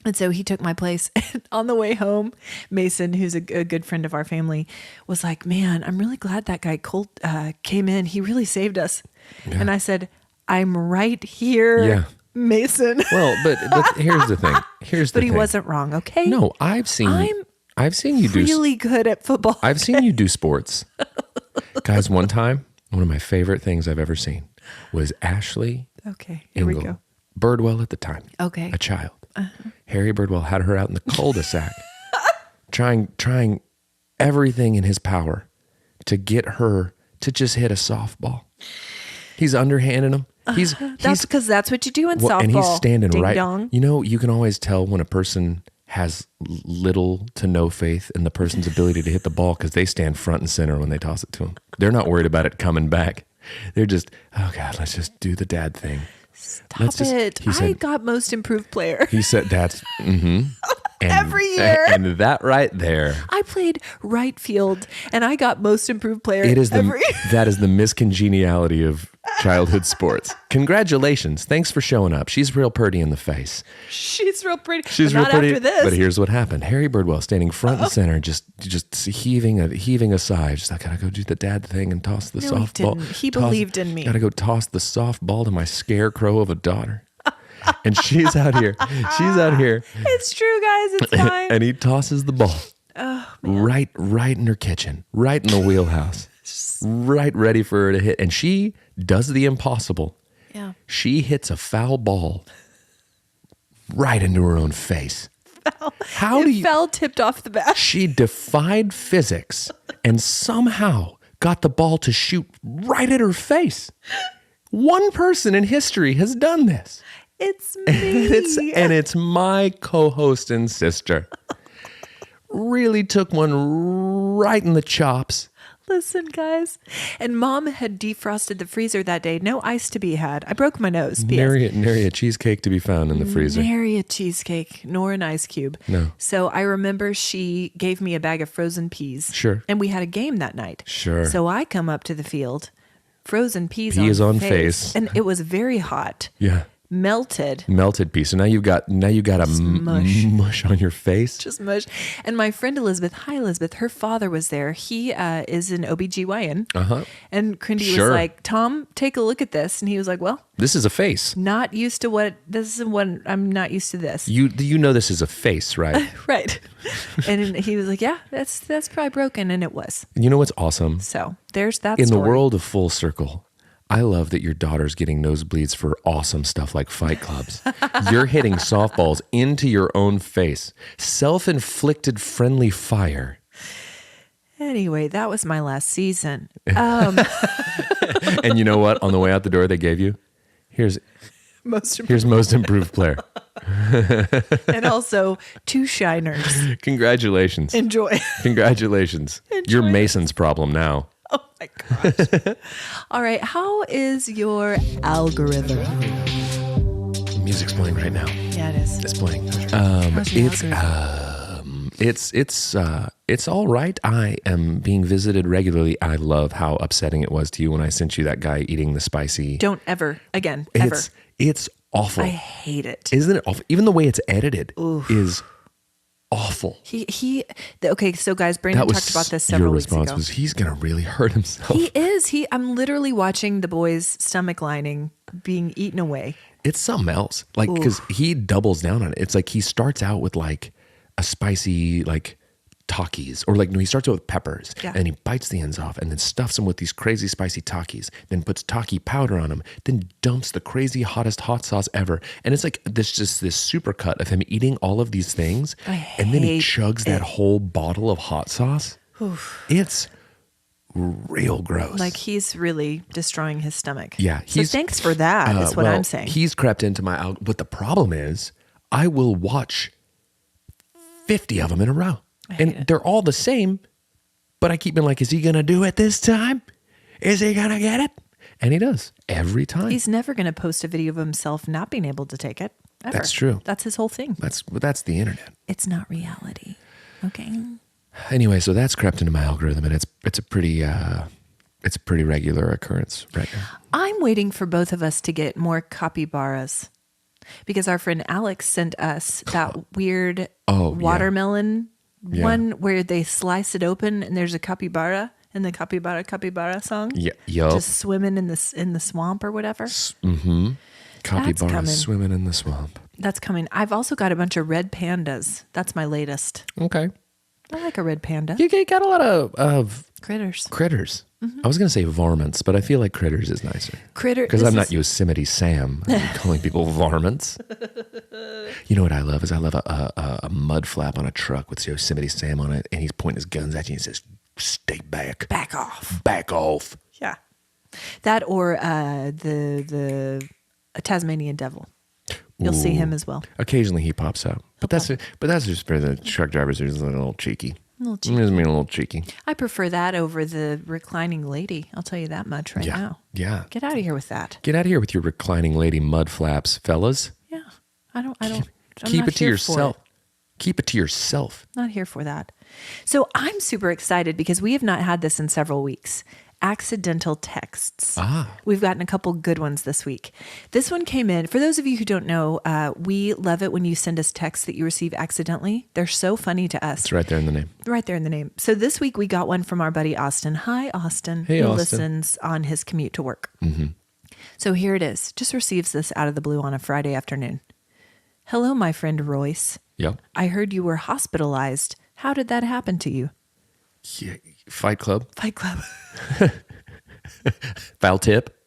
And so he took my place. And on the way home, Mason, who's a good friend of our family, was like, "Man, I'm really glad that guy Colt came in. He really saved us." Yeah. And I said, "I'm right here, Mason." Well, but here's the thing. But he wasn't wrong, okay? No, I've seen you do really good at football. I've seen you do sports. Guys, one time, one of my favorite things I've ever seen was Ashley Okay, here Engle, we go. Birdwell at the time. Okay. A child. Harry Birdwell had her out in the cul-de-sac trying everything in his power to get her to just hit a softball. He's underhanding him. That's because that's what you do in softball. And he's standing Ding right. dong. You know, you can always tell when a person has little to no faith in the person's ability to hit the ball because they stand front and center when they toss it to them. They're not worried about it coming back. They're just, "Oh God, let's just do the dad thing." Stop it. I got most improved player. He said that's every year. And that right there. I played right field and I got most improved player It is every year. That is the miscongeniality of childhood sports. Congratulations. Thanks for showing up. She's real pretty in the face. She's real pretty. She's but real not pretty. After this. But here's what happened. Harry Birdwell standing front and center, just heaving a sigh. Just, "I gotta go do the dad thing and toss the softball." He believed in me. Gotta go toss the softball to my scarecrow of a daughter. And she's out here. It's true, guys. It's fine. And he tosses the ball. Oh, right in her kitchen, right in the wheelhouse, right ready for her to hit. And she does the impossible. Yeah. She hits a foul ball right into her own face. Fell tipped off the bat. She defied physics and somehow got the ball to shoot right at her face. One person in history has done this. It's me. And it's my co-host and sister. Really took one right in the chops. Listen, guys. And Mom had defrosted the freezer that day. No ice to be had. I broke my nose. Nary a cheesecake to be found in the freezer. Nary a cheesecake, nor an ice cube. No. So I remember she gave me a bag of frozen peas. Sure. And we had a game that night. Sure. So I come up to the field, frozen peas on face. And it was very hot. Yeah. Melted piece. So now you've got a mush on your face. Just mush. And my friend Elizabeth, hi Elizabeth, her father was there. He is an OBGYN. And Crindy was like, "Tom, take a look at this." And he was like, "Well, this is a face. I'm not used to this. You know this is a face, right?" Right. And he was like, "Yeah, that's probably broken." And it was. You know what's awesome? So there's that In story. the world of Full Circle, I love that your daughter's getting nosebleeds for awesome stuff like fight clubs. You're hitting softballs into your own face. Self-inflicted friendly fire. Anyway, that was my last season. And you know what? On the way out the door, they gave you, here's most improved player. And also 2 shiners. Congratulations. Enjoy. Congratulations. You're Mason's problem now. Oh my gosh. All right. How is your algorithm? Music's playing right now. Yeah, it is. It's playing. It's all right. I am being visited regularly. I love how upsetting it was to you when I sent you that guy eating the spicy. Don't ever again. Ever. It's awful. I hate it. Isn't it awful? Even the way it's edited is awful. Okay, so guys, Brandon talked about this several weeks ago. Your response was, he's going to really hurt himself. He is. I'm literally watching the boy's stomach lining being eaten away. It's something else. Like, because he doubles down on it. It's like he starts out with like a spicy, like Takis, or like, no, he starts out with peppers, Yeah. and he bites the ends off and then stuffs them with these crazy spicy Takis, then puts Taki powder on them, then dumps the crazy hottest hot sauce ever. And it's like this supercut of him eating all of these things. And then he chugs that whole bottle of hot sauce. It's real gross. Like he's really destroying his stomach. Yeah. So thanks for that is what I'm saying. He's crept into my, but the problem is I will watch 50 of them in a row. And they're all the same, but I keep being like, is he going to do it this time? Is he going to get it? And he does every time. He's never going to post a video of himself not being able to take it. Ever. That's true. That's his whole thing. That's the internet. It's not reality. Okay. Anyway, so that's crept into my algorithm, and it's a pretty regular occurrence right now. I'm waiting for both of us to get more capybaras because our friend Alex sent us that weird watermelon one where they slice it open and there's a capybara in the capybara song. Yeah, yup. Just swimming in the swamp or whatever. Capybara swimming in the swamp. That's coming. I've also got a bunch of red pandas. That's my latest. Okay. I like a red panda. You got a lot of Critters. Mm-hmm. I was going to say varmints, but I feel like critters is nicer. Because I'm not Yosemite Sam. I'm calling people varmints. You know what I love is I love a mud flap on a truck with Yosemite Sam on it, and he's pointing his guns at you and he says, "Stay back. Back off." Back off. Yeah. That or the Tasmanian devil. You'll see him as well. Occasionally he pops up. But that's just for the truck drivers who's a little cheeky. A little cheeky. Just being a little cheeky. I prefer that over the reclining lady. I'll tell you that much right now. Yeah. Get out of here with that. Get out of here with your reclining lady mud flaps, fellas. Yeah. I'm Keep not it to here yourself. for it. Keep it to yourself. Not here for that. So I'm super excited because we have not had this in several weeks. Accidental texts. We've gotten a couple good ones this week. This one came in. For those of you who don't know, we love it when you send us texts that you receive accidentally. They're so funny to us. It's right there in the name. Right there in the name. So this week we got one from our buddy Austin. Hi, Austin. Hey, who Austin. listens on his commute to work. Mm-hmm. So here it is. Just receives this out of the blue on a Friday afternoon. Hello, my friend Royce. Yep. I heard you were hospitalized. How did that happen to you? Yeah. Fight Club. Fight Club. Foul tip.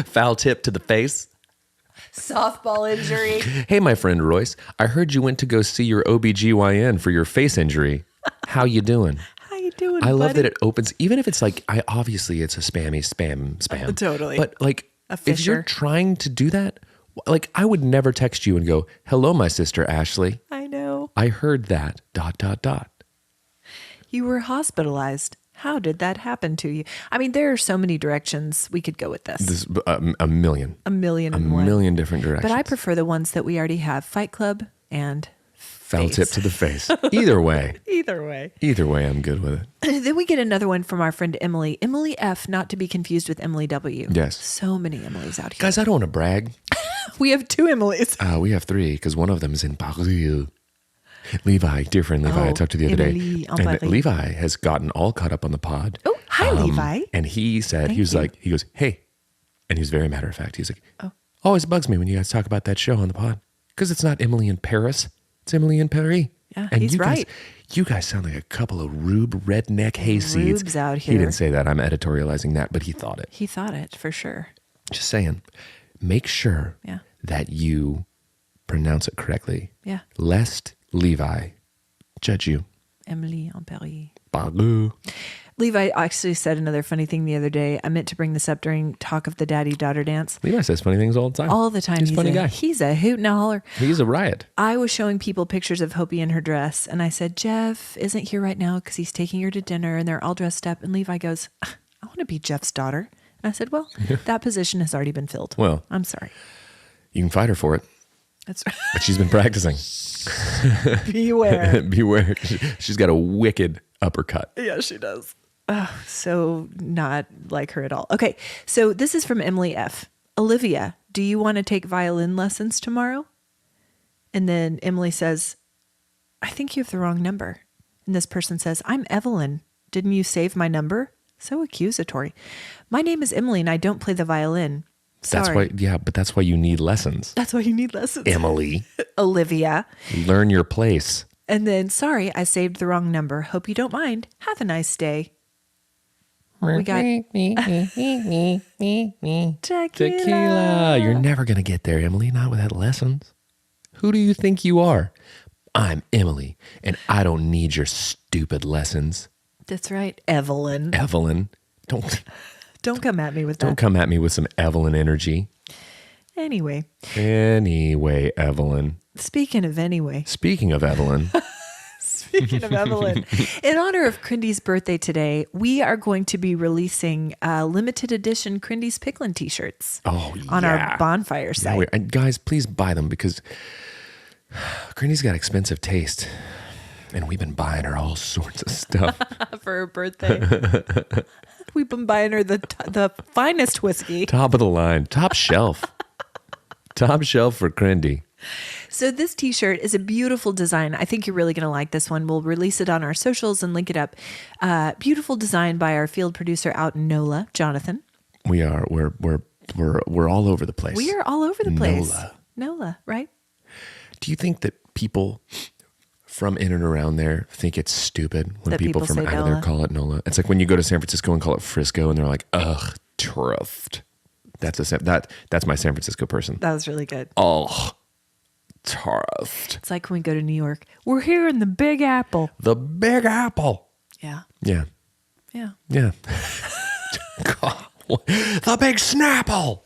Foul tip to the face. Softball injury. Hey, my friend Royce, I heard you went to go see your OBGYN for your face injury. How you doing? How you doing, I love buddy? that it opens, even if it's like, obviously it's a spam. Totally. But like, A if you're fisher. trying to do that, like I would never text you and go, hello, my sister Ashley. I know. I heard that, ... You were hospitalized. How did that happen to you? I mean, there are so many directions we could go with this. This a million. A million A and one. million different directions. But I prefer the ones that we already have. Fight Club and Foul face. tip to the face. Either way. Either way. Either way, I'm good with it. Then we get another one from our friend Emily. Emily F, not to be confused with Emily W. Yes. So many Emilys out here. Guys, I don't want to brag. We have two Emilys. We have three because one of them is in Paris. Levi, dear friend Levi, I talked to the other Emily day. en And Paris. Levi has gotten all caught up on the pod. Oh, hi, Levi. And he said, he was you. like, he goes, hey. And he was very matter of fact. He's like, always bugs me when you guys talk about that show on the pod. Because it's not Emily in Paris. It's Emily in Paris. Yeah, and he's you right. You guys sound like a couple of rube redneck hayseeds. Rubes out He here. didn't say that. I'm editorializing that, but he thought it. He thought it for sure. Just saying. Make sure Yeah. that you pronounce it correctly. Yeah. Lest Levi judge you. Emily en Paris. Bagu. Levi actually said another funny thing the other day. I meant to bring this up during talk of the daddy-daughter dance. Levi says funny things all the time. All the time. He's a funny guy. He's a hoot and a holler. He's a riot. I was showing people pictures of Hopi in her dress, and I said, Jeff isn't here right now because he's taking her to dinner, and they're all dressed up. And Levi goes, I want to be Jeff's daughter. And I said, well, that position has already been filled. Well. I'm sorry. You can fight her for it, That's but she's been practicing. Beware. Beware. She's got a wicked uppercut. Yeah, she does. Oh, so not like her at all. Okay, so this is from Emily F. Olivia, do you want to take violin lessons tomorrow? And then Emily says, I think you have the wrong number. And this person says, I'm Evelyn. Didn't you save my number? So accusatory. My name is Emily and I don't play the violin. Sorry. That's why, yeah, but that's why you need lessons. That's why you need lessons. Emily, Olivia. learn your place. And then, sorry, I saved the wrong number. Hope you don't mind. Have a nice day. We got Tequila. You're never going to get there, Emily, not without lessons. Who do you think you are? I'm Emily, and I don't need your stupid lessons. That's right, Evelyn. Evelyn, Don't come at me with that. don't come at me with some Evelyn energy. Anyway, Evelyn. speaking of Evelyn, Speaking of Evelyn, in honor of Crindy's birthday today, we are going to be releasing limited edition Crindy's Picklin t-shirts on our bonfire site. guys, please buy them because Crindy's got expensive taste, and we've been buying her all sorts of stuff. For her birthday. We've been buying her the finest whiskey. Top of the line, top shelf. Top shelf for Crindy. So this t-shirt is a beautiful design. I think you're really going to like this one. We'll release it on our socials and link it up. Beautiful design by our field producer out in NOLA, Jonathan. We're all over the place. We are all over the place. NOLA. NOLA, right? Do you think that people from in and around there think it's stupid when That people people from say out of there NOLA? call it NOLA? It's like when you go to San Francisco and call it Frisco, and they're like, "Ugh, truth." That's my San Francisco person. That was really good. Oh, truth. It's like when we go to New York. We're here in the Big Apple. The Big Apple. Yeah. Yeah. Yeah. Yeah. The Big Snapple.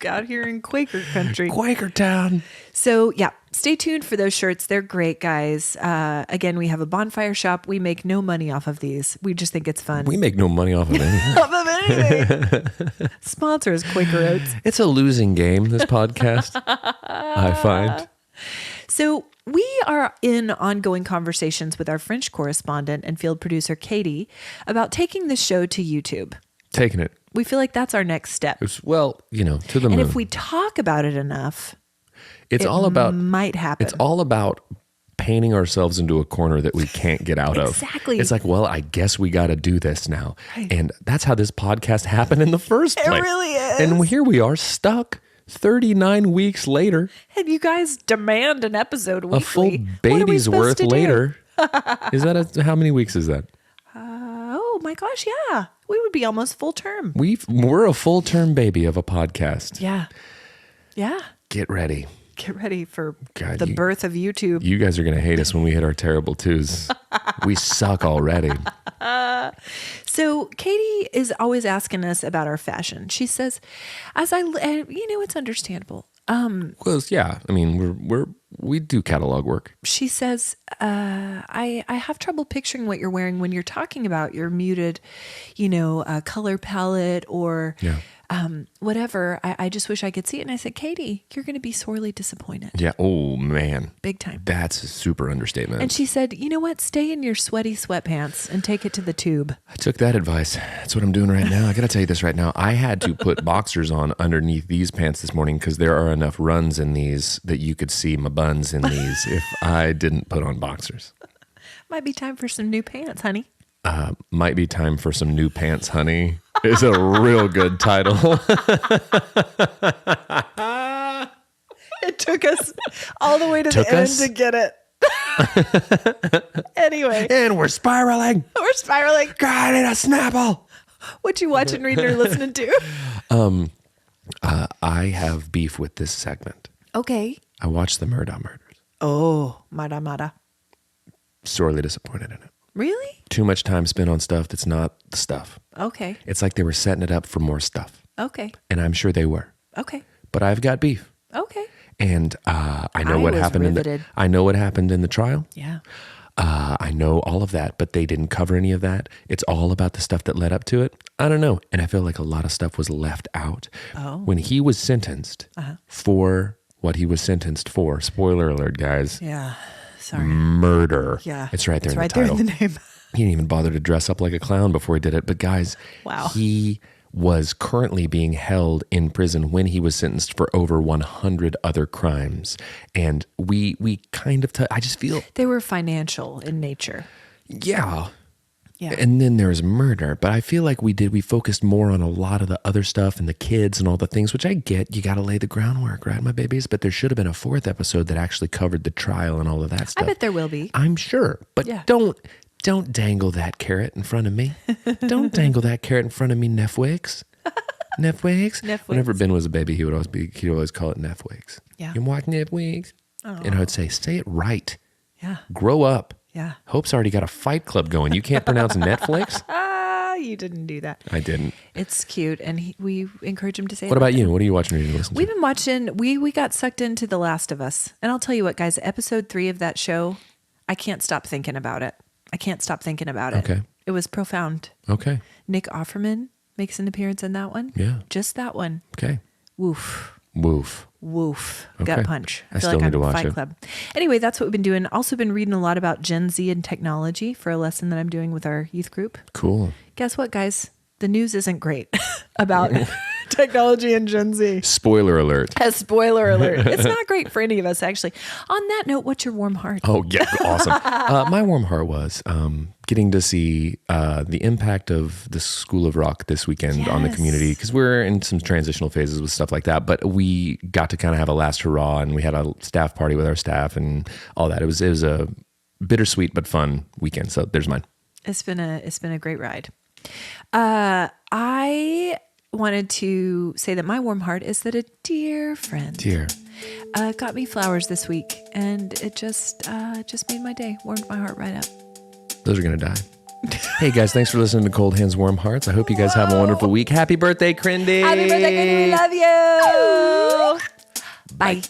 Out here in Quaker country. Quakertown. So yeah, stay tuned for those shirts. They're great, guys. Again, we have a bonfire shop. We make no money off of these. We just think it's fun. We make no money off of anything. Off of anything. Sponsor is Quaker Oats. It's a losing game, this podcast, I find. So we are in ongoing conversations with our French correspondent and field producer, Katie, about taking the show to YouTube. Taking it. We feel like that's our next step. Well, to the moon. And if we talk about it enough, It's all about might happen. It's all about painting ourselves into a corner that we can't get out of. Exactly. It's like, well, I guess we got to do this now. Right. And that's how this podcast happened in the first place. It really is. And here we are stuck 39 weeks later, And you guys demand an episode weekly. a full What are we baby's supposed worth to do? later. How many weeks is that? Oh my gosh, yeah. We would be almost full term. We're a full term baby of a podcast. Yeah. Yeah. Get ready. Get ready for God, the birth of YouTube. You guys are going to hate us when we hit our terrible twos. We suck already. So Katie is always asking us about our fashion. She says, it's understandable. Well, yeah. I mean, we do catalog work. She says, I have trouble picturing what you're wearing when you're talking about your muted, color palette or whatever. I just wish I could see it. And I said, Katie, you're going to be sorely disappointed. Yeah. Oh, man. Big time. That's a super understatement. And she said, you know what? Stay in your sweaty sweatpants and take it to the tube. I took that advice. That's what I'm doing right now. I got to tell you this right now. I had to put boxers on underneath these pants this morning because there are enough runs in these that you could see my buns in these if I didn't put on boxers. Might be time for some new pants, honey. Might be time for some new pants, honey. Is a real good title. It took us all the way to the end to get it. Anyway. And we're spiraling. We're spiraling. God, in a Snapple. What you watching, reading, or listening to? I have beef with this segment. Okay. I watched the Murdaugh murders. Oh, mada. Sorely disappointed in it. Really? Too much time spent on stuff that's not the stuff. Okay. It's like they were setting it up for more stuff. Okay. And I'm sure they were. Okay. But I've got beef. Okay. And I know I what was happened riveted. I know what happened in the trial. Yeah. I know all of that, but they didn't cover any of that. It's all about the stuff that led up to it. I don't know. And I feel like a lot of stuff was left out. Oh. When he was sentenced for what he was sentenced for, spoiler alert, guys, Yeah. Sorry. murder. Yeah. It's right there It's in right the title. there in the name. He didn't even bother to dress up like a clown before he did it. But guys, Wow. he was currently being held in prison when he was sentenced for over 100 other crimes. And we kind of, I just feel, They were financial in nature. yeah. Yeah. And then there's murder. But I feel like we focused more on a lot of the other stuff and the kids and all the things, which I get. You got to lay the groundwork, right, my babies? But there should have been a 4th episode that actually covered the trial and all of that stuff. I bet there will be. I'm sure. But don't dangle that carrot in front of me. Don't dangle that carrot in front of me, Netflix. Netflix. Whenever Ben was a baby, he'd always call it Netflix. Yeah. You watch Netflix? Oh. And I would say, say it right. Yeah. Grow up. Yeah. Hope's already got a fight club going. You can't pronounce Netflix? You didn't do that. I didn't. It's cute, and we encourage him to say it. What about you? What are you watching or listening to? We've been watching, we got sucked into The Last of Us. And I'll tell you what, guys, episode 3 of that show, I can't stop thinking about it. Okay. It was profound. Okay. Nick Offerman makes an appearance in that one. Yeah. Just that one. Okay. Woof. Woof. Woof. Okay. Gut punch. I feel still like need I'm to in watch Fight it. Club. Anyway, that's what we've been doing. Also been reading a lot about Gen Z and technology for a lesson that I'm doing with our youth group. Cool. Guess what, guys? The news isn't great about technology and Gen Z. Spoiler alert. A spoiler alert. It's not great for any of us, actually. On that note, what's your warm heart? Oh, yeah. Awesome. My warm heart was getting to see the impact of the School of Rock this weekend on the community, because we're in some transitional phases with stuff like that. But we got to kind of have a last hurrah, and we had a staff party with our staff and all that. It was a bittersweet but fun weekend. So there's mine. It's been a great ride. I wanted to say that my warm heart is that a dear friend got me flowers this week, and it just made my day, warmed my heart right up. Those are gonna die. Hey guys, thanks for listening to Cold Hands Warm Hearts. I hope you guys have a wonderful week. Happy birthday, Crindy. Happy birthday, Crindy. We love you. Bye.